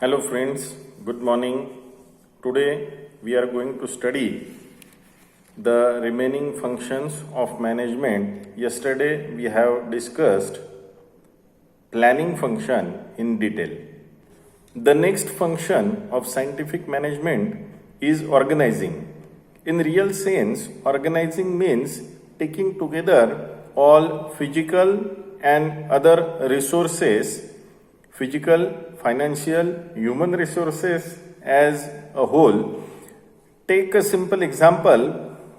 Hello friends, good morning. Today we are going to study the remaining functions of management. Yesterday we have discussed planning function in detail. The next function of scientific management is organizing. In real sense, organizing means taking together all physical and other resources, physical, financial, human resources as a whole. Take a simple example.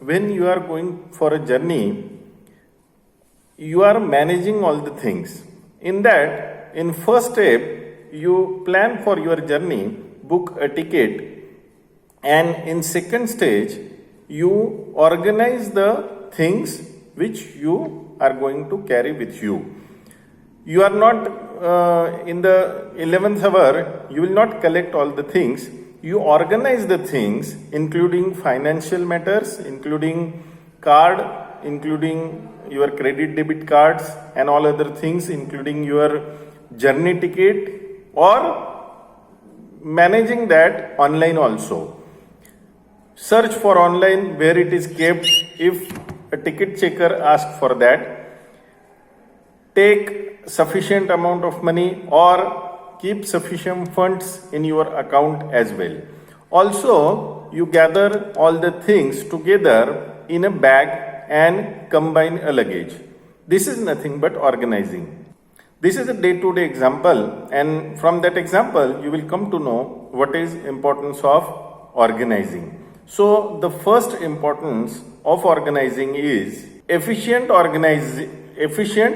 When you are going for a journey, you are managing all the things. In that, in first step, you plan for your journey, book a ticket, and in second stage, you organize the things which you are going to carry with you. You are not in the 11th hour, you will not collect all the things. You organize the things, including financial matters, including card, including your credit debit cards and all other things, including your journey ticket, or managing that online also. Search for online where it is kept if a ticket checker asks for that. Take sufficient amount of money or keep sufficient funds in your account as well. Also, you gather all the things together in a bag and combine a luggage. This is nothing but organizing. This is a day-to-day example, and from that example you will come to know what is importance of organizing. So the first importance of organizing is efficient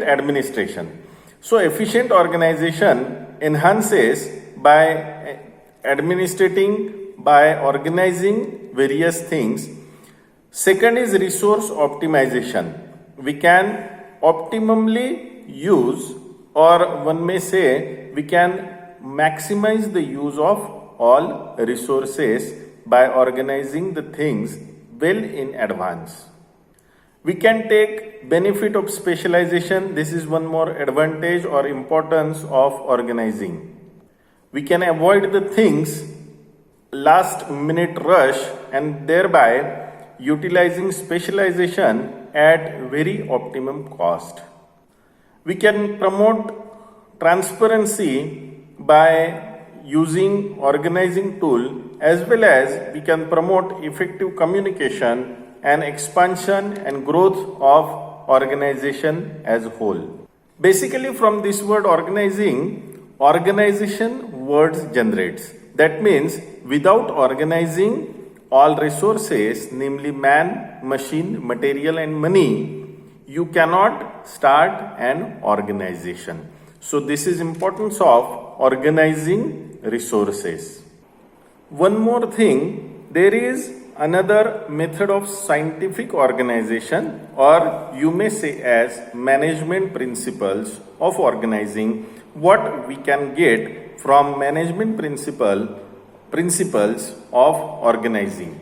administration. So efficient organization enhances by administrating, by organizing various things. Second is resource optimization. We can optimally use, or one may say we can maximize the use of all resources by organizing the things well in advance. We can take benefit of specialization. This is one more advantage or importance of organizing. We can avoid the things last minute rush and thereby utilizing specialization at very optimum cost. We can promote transparency by using organizing tool, as well as we can promote effective communication and expansion and growth of organization as a whole. Basically, from this word organizing, organization words generates. That means without organizing all resources, namely man, machine, material and money, you cannot start an organization. So this is importance of organizing resources. One more thing, there is another method of scientific organization, or you may say as management principles of organizing. What we can get from management principles of organizing.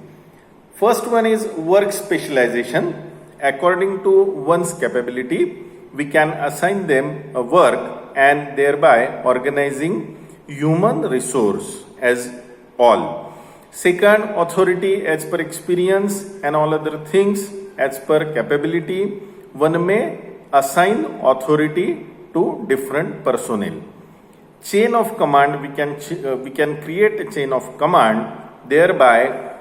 First one is work specialization. According to one's capability, we can assign them a work and thereby organizing human resource as all. Second, authority as per experience and all other things as per capability. One may assign authority to different personnel. Chain of command, we can create a chain of command, thereby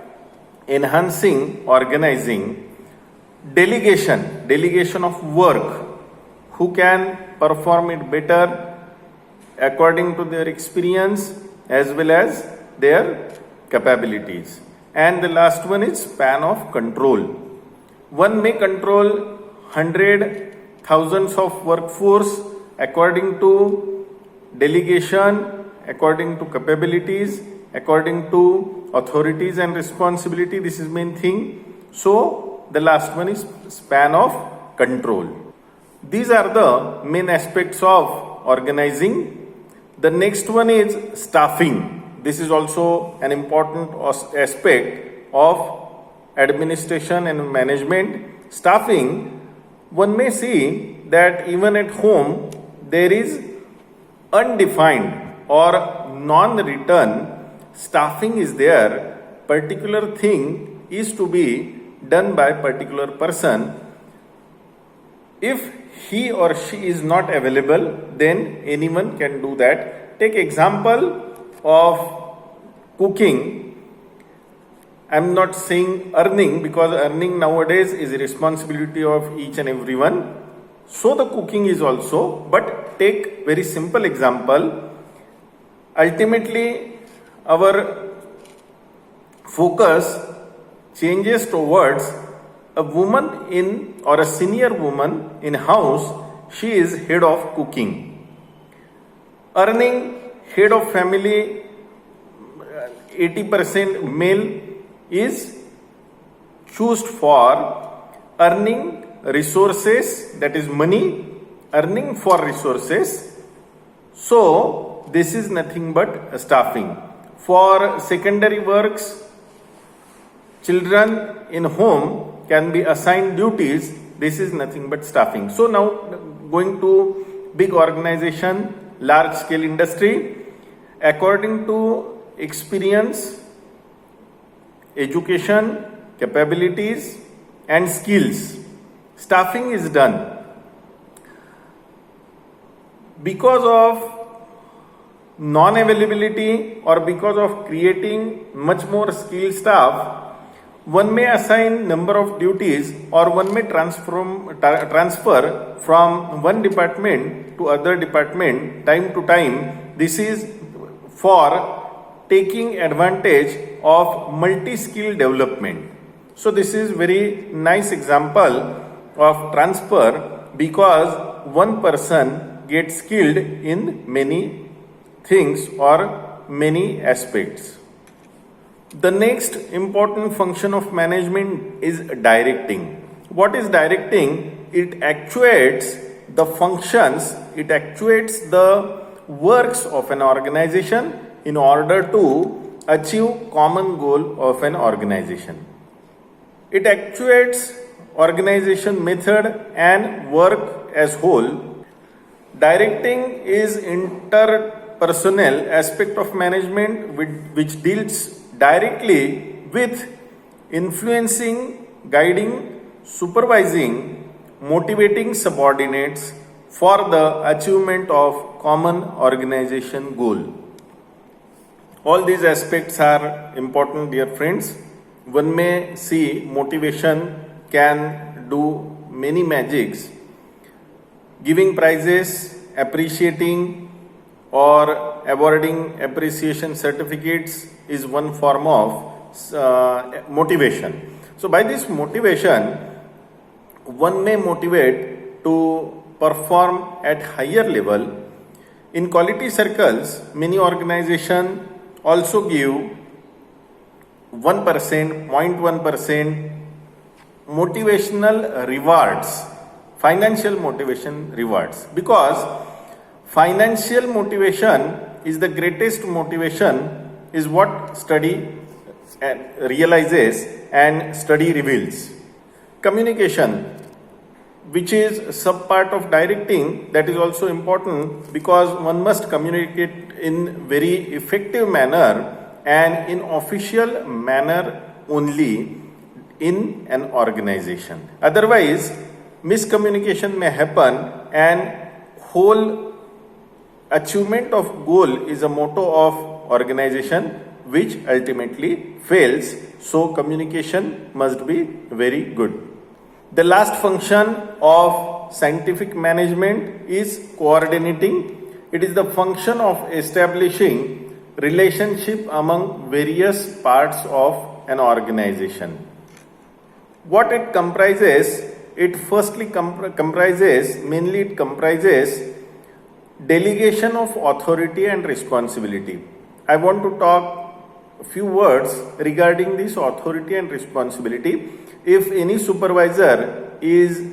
enhancing organizing. Delegation of work. Who can perform it better according to their experience as well as their capabilities. And the last one is span of control. One may control thousands of workforce according to delegation, according to capabilities, according to authorities and responsibility. This is main thing. So the last one is span of control. These are the main aspects of organizing. The next one is staffing. This is also an important aspect of administration and management. Staffing, one may see that even at home there is undefined or non-written staffing is there, particular thing is to be done by particular person. If he or she is not available, then anyone can do that. Take example of cooking. I am not saying earning, because earning nowadays is a responsibility of each and everyone. So the cooking is also, but take very simple example. Ultimately, our focus changes towards a woman in, or a senior woman in house. She is head of cooking. Earning, head of family, 80% male is chosen for earning resources, that is money, earning for resources. So this is nothing but staffing. For secondary works, children in home can be assigned duties. This is nothing but staffing. So now going to big organization, large scale industry, according to experience, education, capabilities and skills, staffing is done. Because of non-availability or because of creating much more skilled staff, one may assign number of duties, or one may transfer from one department to other department time to time. This is for taking advantage of multi-skill development. So this is very nice example of transfer, because one person gets skilled in many things or many aspects. The next important function of management is directing. What is directing? It actuates the functions, it actuates the works of an organization in order to achieve common goal of an organization. It actuates organization method and work as whole. Directing is interpersonal aspect of management which deals directly with influencing, guiding, supervising, motivating subordinates for the achievement of common organization goal. All these aspects are important, dear friends. One may see motivation can do many magics. Giving prizes, appreciating or awarding appreciation certificates is one form of motivation. So by this motivation, one may motivate to perform at higher level. In quality circles, many organizations also give 1%, 0.1% motivational rewards, financial motivation rewards, because financial motivation is the greatest motivation, is what study realizes and study reveals. Communication, which is sub part of directing, that is also important, because one must communicate in very effective manner and in official manner only in an organization. Otherwise, miscommunication may happen and whole achievement of goal is a motto of organization which ultimately fails. So communication must be very good. The last function of scientific management is coordinating. It is the function of establishing relationship among various parts of an organization. What it comprises? It firstly comprises delegation of authority and responsibility. I want to talk a few words regarding this authority and responsibility. If any supervisor is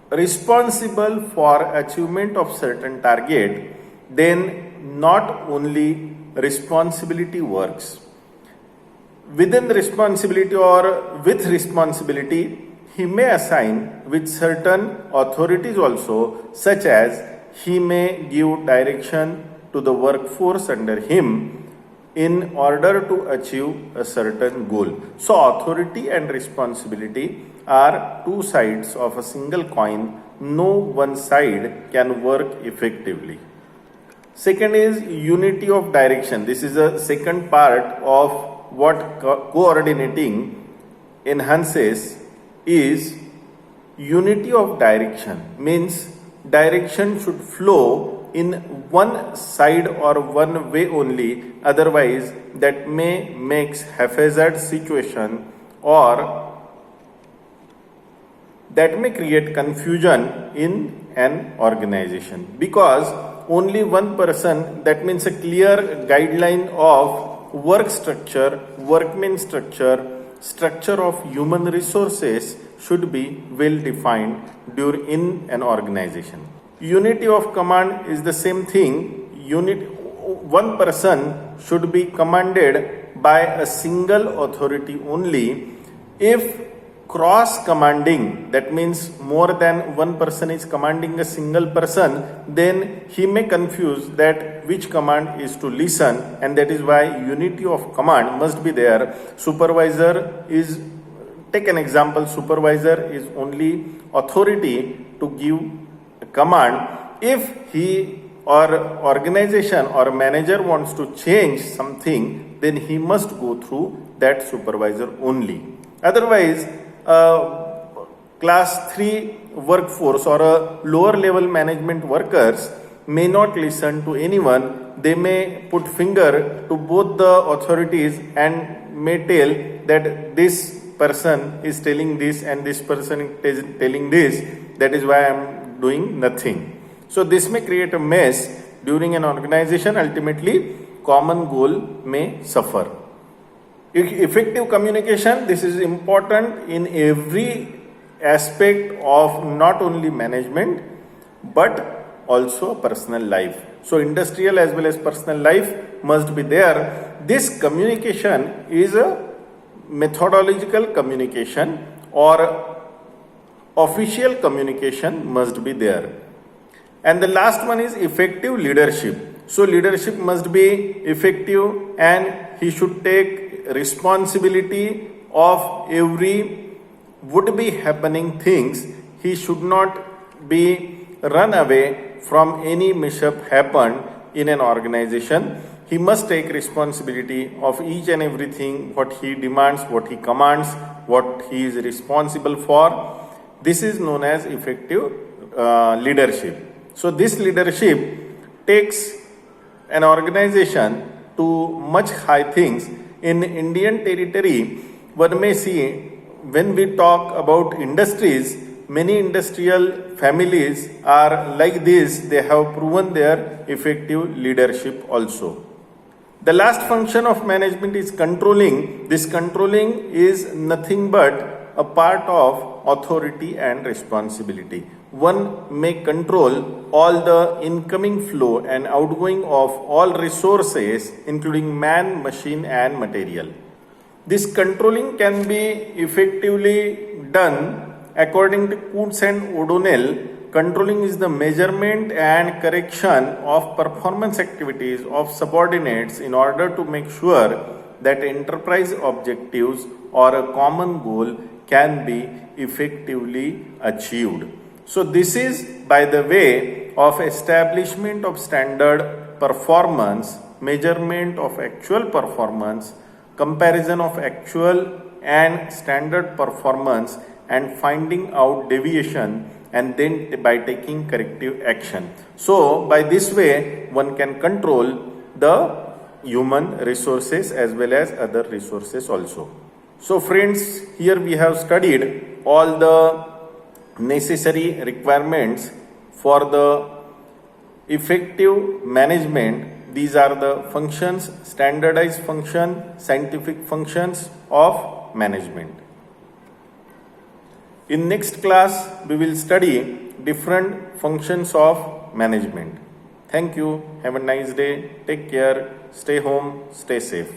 responsible for achievement of certain target, then not only responsibility works. Within the responsibility or with responsibility, he may assign with certain authorities also, such as he may give direction to to the workforce under him in order to achieve a certain goal. So authority and responsibility are two sides of a single coin. No one side can work effectively. Second is unity of direction. This is a second part of what coordinating enhances is unity of direction. Means direction should flow in one side or one way only, otherwise that may makes haphazard situation or that may create confusion in an organization, because only one person, that means a clear guideline of work structure, workman structure, structure of human resources should be well defined in an organization. Unity of command is the same thing. One person should be commanded by a single authority only. If cross commanding, that means more than one person is commanding a single person, then he may confuse that which command is to listen, and that is why unity of command must be there. Supervisor is, take an example, supervisor is only authority to give a command. If he or organization or manager wants to change something, then he must go through that supervisor only. Otherwise, class 3 workforce or a lower level management workers may not listen to anyone. They may put finger to both the authorities and may tell that this person is telling this and this person is telling this. That is why I am doing nothing. So this may create a mess during an organization. Ultimately, common goal may suffer. Effective communication, this is important in every aspect of not only management but also personal life. So industrial as well as personal life must be there. This communication is a methodological communication or official communication must be there. And the last one is effective leadership. So leadership must be effective and he should take responsibility of every would be happening things. He should not be run away from any mishap happened in an organization. He must take responsibility of each and everything, what he demands, what he commands, what he is responsible for. This is known as effective leadership. So this leadership takes an organization to much high things. In Indian territory, one may see when we talk about industries, many industrial families are like this. They have proven their effective leadership also. The last function of management is controlling. This controlling is nothing but a part of authority and responsibility. One may control all the incoming flow and outgoing of all resources, including man, machine, and material. This controlling can be effectively done according to Coutts and O'Donnell. Controlling is the measurement and correction of performance activities of subordinates in order to make sure that enterprise objectives or a common goal can be effectively achieved. So this is by the way of establishment of standard performance, measurement of actual performance, comparison of actual and standard performance, and finding out deviation, and then by taking corrective action. So by this way one can control the human resources as well as other resources also. So friends, here we have studied all the necessary requirements for the effective management. These are the functions, standardized function, scientific functions of management. In next class, we will study different functions of management. Thank you. Have a nice day. Take care. Stay home. Stay safe.